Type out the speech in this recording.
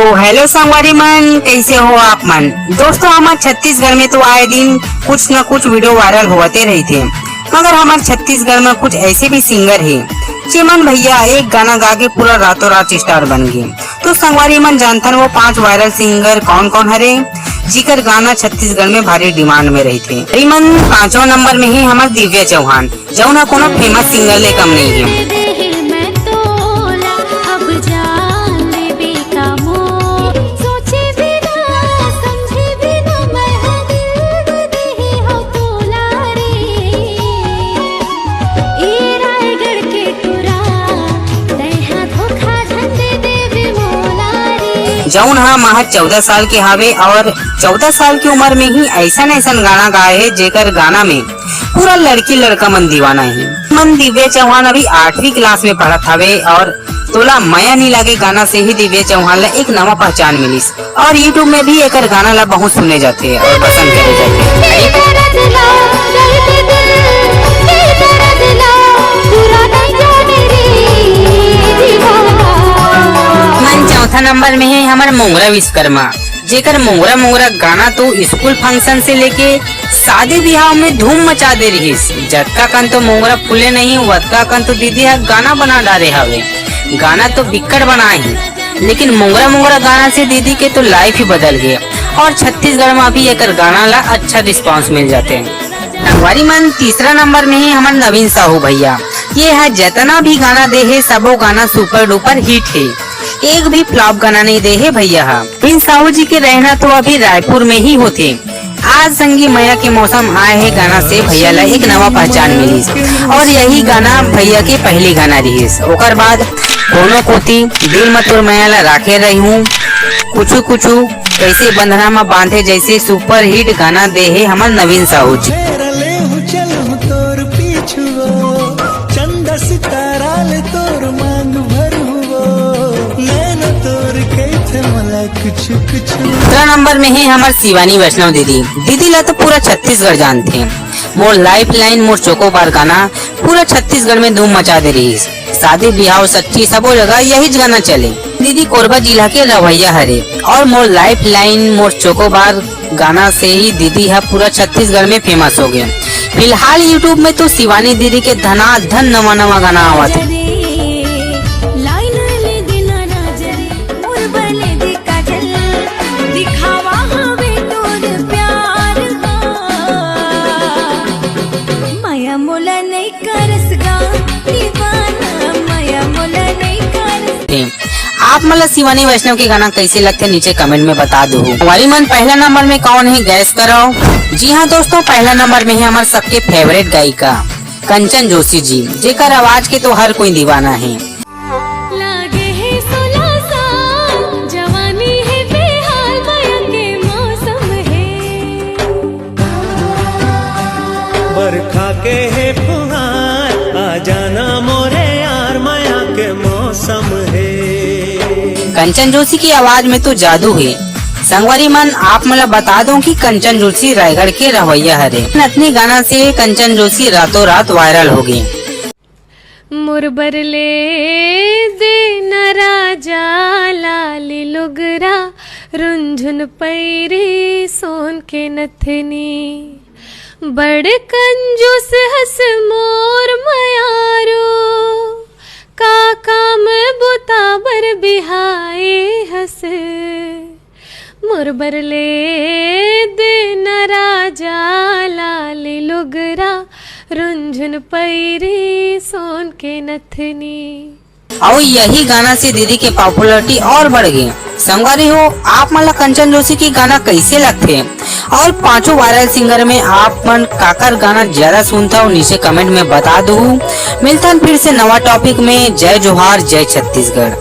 Hello संगवारी मन, कैसे हो आप मन। दोस्तों हमारे छत्तीसगढ़ में तो आए दिन कुछ न कुछ वीडियो वायरल होते रही थे, मगर हमारे छत्तीसगढ़ में कुछ ऐसे भी सिंगर है चिमन भैया एक गाना गा के पूरा रातों रात स्टार बन गए। तो संगवारी मन जानथन वो 5 वायरल सिंगर कौन कौन हरे जिकर गाना छत्तीसगढ़ में भारी डिमांड में रही थे। मन 5वां नंबर में है हमारे दिव्या चौहान, जौन कोनो फेमस सिंगर ले कम नहीं है। जौन हा महज 14 साल के हावे और 14 साल की उम्र में ही ऐसा गाना गाए है जेकर गाना में पूरा लड़की लड़का मन दीवाना है। मन दिव्या चौहान अभी 8वीं क्लास में पढ़त हवे और तोला माया नहीं लागे गाना से ही दिव्या चौहान ला एक नवा पहचान मिलिस और यूट्यूब में भी एक गाना ला बहुत सुने जाते हैं और पसंद करे जाते हैं। चौथा नंबर में है हमारे मोंगरा विश्वकर्मा, जेकर मोंगरा मोंगरा गाना तो स्कूल फंक्शन से लेके शादी ब्याह में धूम मचा दे रही। जतका कन तो मोंगरा फूले नहीं, वतका कन तो दीदी है गाना बना डाले हवे। गाना तो बिक्कट बनाए है, लेकिन मोंगरा मोंगरा गाना से दीदी के तो लाइफ ही बदल गया और छत्तीसगढ़ में भी एक गाना ला अच्छा रिस्पांस मिल जाते हैं। संगवारी मन 3रा नंबर में है हमारे नवीन साहू भैया। ये है जितना भी गाना दे है सबो गाना सुपर डुपर हिट है, एक भी फ्लॉप गाना नहीं दे है भैया। इन साहू जी के रहना तो अभी रायपुर में ही होते। आज संगी मैया के मौसम आए है गाना से भैया ला एक नवा पहचान मिली और यही गाना भैया के पहले गाना रही। ओकर बाद कोनो कोती दिल में तोर मैया ला राखे रही हूँ, कुछ कुछ कैसे बंधना में बांधे जैसे सुपर हिट गाना दे है हमारे नवीन साहू जी। दूसरा नंबर में है हमारे शिवानी वैष्णव दीदी। दीदी ला तो पूरा छत्तीसगढ़ जानते हैं। मोर लाइफ लाइन मोर चोकोबार गाना पूरा छत्तीसगढ़ में धूम मचा दे रही। शादी ब्याह सच्ची सबो जगह यही गाना चले। दीदी कोरबा जिला के रवैया हरे और मोर लाइफ लाइन मोर चोकोबार गाना से ही दीदी है पूरा छत्तीसगढ़ में फेमस हो गए। फिलहाल यूट्यूब में तो शिवानी दीदी के धनाधन नवा नवा गाना आवा थे। आप मतलब शिवानी वैष्णव के गाना कैसे लगते नीचे कमेंट में बता दो। हमारी मन पहला नंबर में कौन है गैस करो। जी हाँ दोस्तों, पहला नंबर में है हमारे सबके फेवरेट गायिका कंचन जोशी जी, जेकर आवाज के तो हर कोई दीवाना है। बरखा के है फुहार आ जाना मोरे यार माया के मौसम है। कंचन जोशी की आवाज में तो जादू है। संगवारी मन आप मतलब बता दो कि कंचन जोशी रायगढ़ के रवैया हरे। अपने गाना से कंचन जोशी रातों रात वायरल हो गई। मुरबर ले दे न राजा लाली लुगरा रुंझुन पैरी सोन के नथनी बड़ कंजूस हस मोर मयारो काका में बुताबर बिहाए हस मुरबर ले दे न राजा लाली लुगरा रुंझुन पैरी सोन के नथनी। और यही गाना से दीदी के पॉपुलरिटी और बढ़ गई। संगवारी हो आप मतलब कंचन जोशी की गाना कैसे लगते हैं और 5 वायरल सिंगर में आप मन काकर गाना ज्यादा सुनता हो नीचे कमेंट में बता दो। मिलता फिर से नवा टॉपिक में। जय जोहार, जय छत्तीसगढ़।